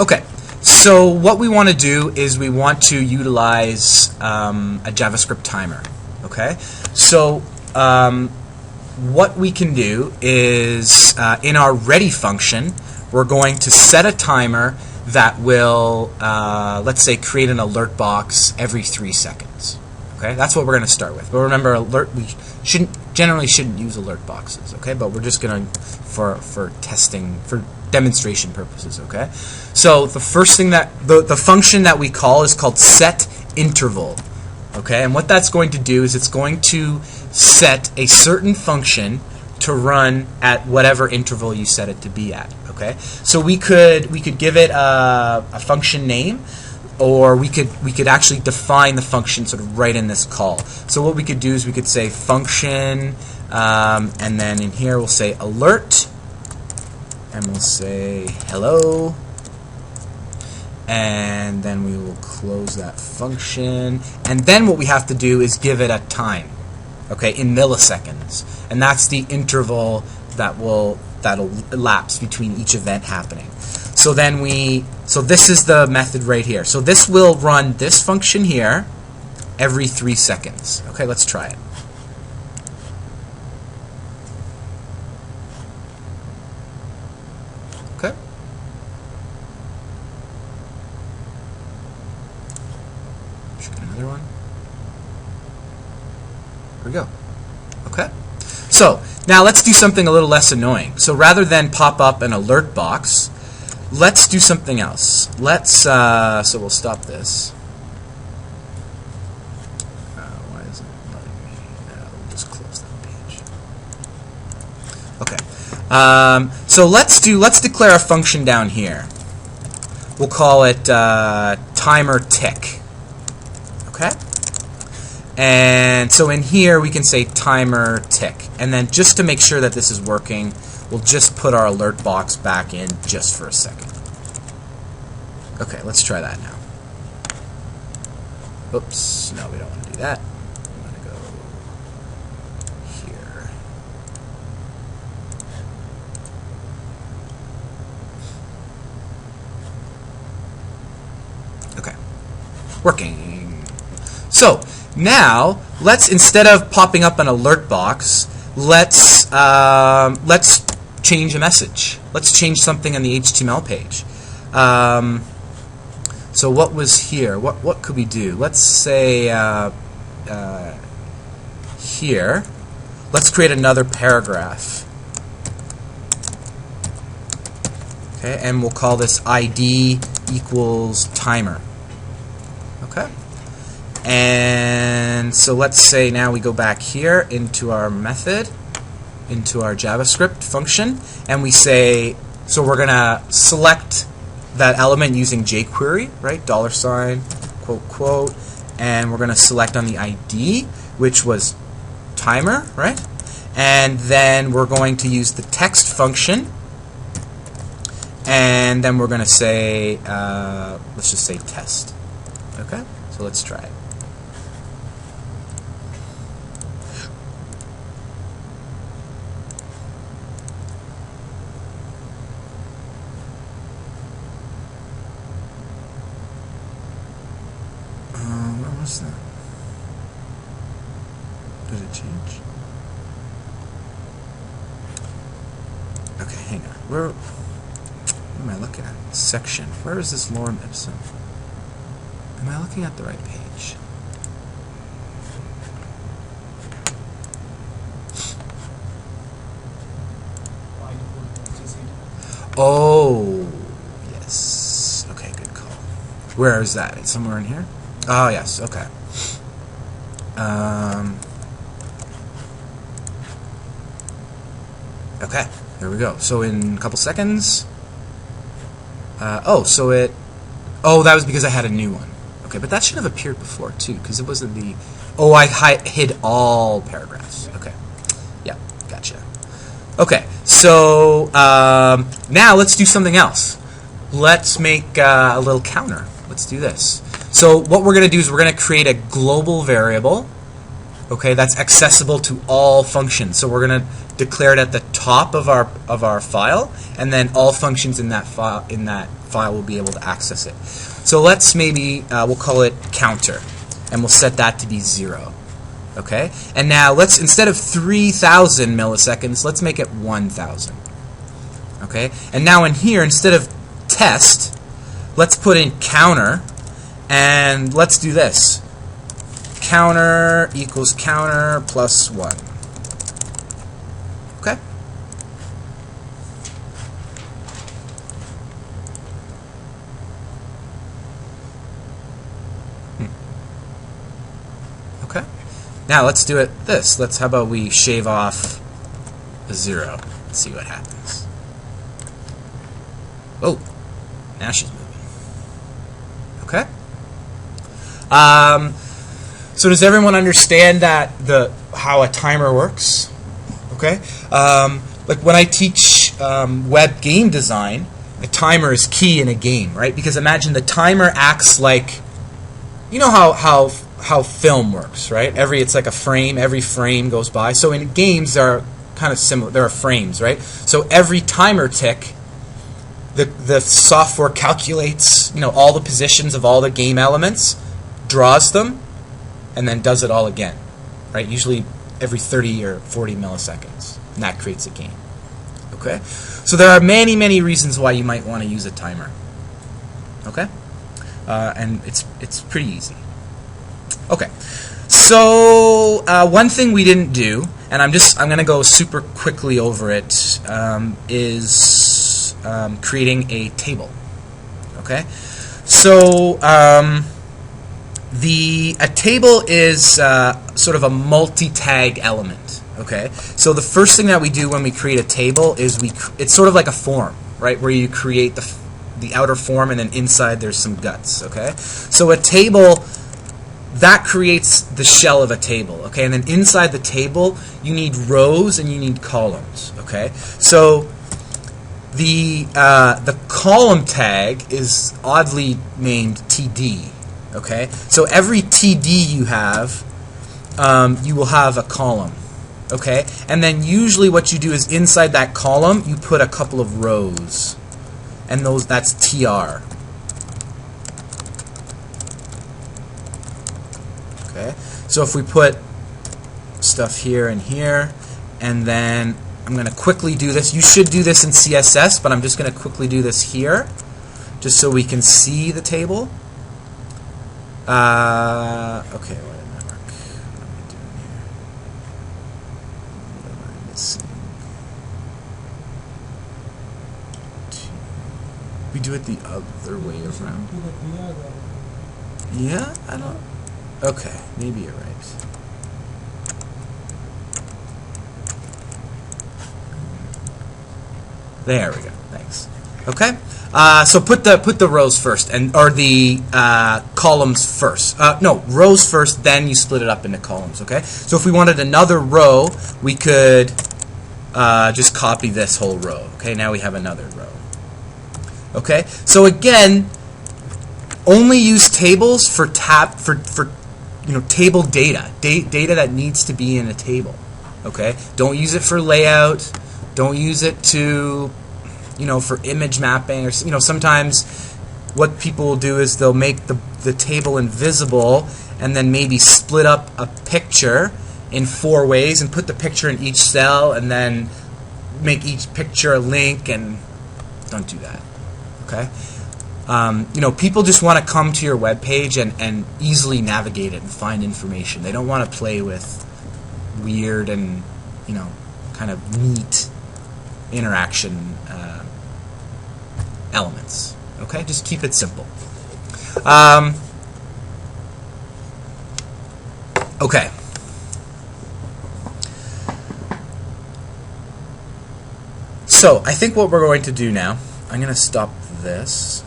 Okay, so what we want to do is we want to utilize a JavaScript timer. Okay, so what we can do is in our ready function, we're going to set a timer that will, let's say, create an alert box every 3 seconds. Okay, that's what we're going to start with. But remember, we generally shouldn't use alert boxes. Okay, but we're just going to for testing, for demonstration purposes. Okay, so the first thing that the function that we call is called set interval. Okay, and what that's going to do is it's going to set a certain function to run at whatever interval you set it to be at. Okay, so we could give it a function name, or we could actually define the function sort of right in this call. So what we could do is we could say function, and then in here we'll say alert, and we'll say hello, and then we will close that function, and then what we have to do is give it a time, okay, in milliseconds, and that's the interval that'll elapse between each event happening. So then so this is the method right here. So this will run this function here every 3 seconds. Okay, let's try it. Okay. Should get another one. Here we go. Okay. So now let's do something a little less annoying. So rather than pop up an alert box, let's do something else. Let's so we'll stop this. Why isn't it letting me? We'll just close that page. Okay. So let's declare a function down here. We'll call it timer tick. Okay. And so in here we can say timer tick, and then just to make sure that this is working, we'll just put our alert box back in just for a second. Okay, let's try that now. Oops, no, we don't want to do that. I'm going to go here. Okay, working. So now let's, instead of popping up an alert box, let's change a message. Let's change something on the HTML page. So what was here? What could we do? Let's say here, let's create another paragraph. Okay, and we'll call this ID equals timer. Okay. And so let's say now we go back here into our method, into our JavaScript function, and we say, so we're going to select that element using jQuery, right? $, quote, quote, and we're going to select on the ID, which was timer, right? And then we're going to use the text function, and then we're going to say, let's just say test. Okay, so let's try it. What was that? Did it change? Okay, hang on. What am I looking at? Section. Where is this lorem ipsum? Am I looking at the right page? Oh, yes. Okay, good call. Where is that? It's somewhere in here? Oh, yes. Okay. Okay, there we go. So in a couple seconds. Oh, that was because I had a new one. Okay, but that should have appeared before too, because it wasn't the. Oh, I hid all paragraphs. Okay, yeah, gotcha. Okay, so now let's do something else. Let's make a little counter. Let's do this. So what we're going to do is we're going to create a global variable, okay, that's accessible to all functions. So we're going to declare it at the top of our file, and then all functions in that file will be able to access it. So let's maybe, we'll call it counter, and we'll set that to be 0. Okay? And now let's, instead of 3,000 milliseconds, let's make it 1,000. Okay? And now in here, instead of test, let's put in counter, and let's do this. Counter equals counter plus 1. Okay? Okay. Now let's do it this. How about we shave off a 0 and see what happens. Oh, now she's moving. Okay. So does everyone understand that how a timer works? Okay. Like when I teach web game design, a timer is key in a game, right? Because imagine the timer acts like, you know how film works, right? It's like a frame. Every frame goes by. So in games, there are kind of similar. There are frames, right? So every timer tick, the software calculates, all the positions of all the game elements, draws them, and then does it all again, right? Usually every 30 or 40 milliseconds, and that creates a game. Okay? So there are many, many reasons why you might want to use a timer. Okay? And it's pretty easy. Okay. So one thing we didn't do, and I'm going to go super quickly over it, is creating a table. Okay? So a table is sort of a multi-tag element. Okay, so the first thing that we do when we create a table is it's sort of like a form, right, where you create the outer form and then inside there's some guts. Okay, so a table that creates the shell of a table. Okay, and then inside the table you need rows and you need columns. Okay, so the column tag is oddly named TD. Okay, so every TD you have, you will have a column. Okay, and then usually what you do is inside that column you put a couple of rows, and that's TR. Okay, so if we put stuff here and here, and then I'm going to quickly do this. You should do this in CSS, but I'm just going to quickly do this here, just so we can see the table. Okay, why didn't that work? What am I doing here? What am I missing? We do it the other way around. Yeah? I don't... Okay, maybe you're right. There we go. Thanks. Okay? So put the rows first, or the columns first. No, rows first, then you split it up into columns. Okay. So if we wanted another row, we could just copy this whole row. Okay. Now we have another row. Okay. So again, only use tables for table data, data that needs to be in a table. Okay. Don't use it for layout. Don't use it to for image mapping, or sometimes what people will do is they'll make the table invisible and then maybe split up a picture in 4 ways and put the picture in each cell and then make each picture a link, and don't do that. Okay? People just want to come to your web page and easily navigate it and find information. They don't want to play with weird and kind of neat interaction elements. Okay, just keep it simple. Okay. So I think what we're going to do now, I'm going to stop this.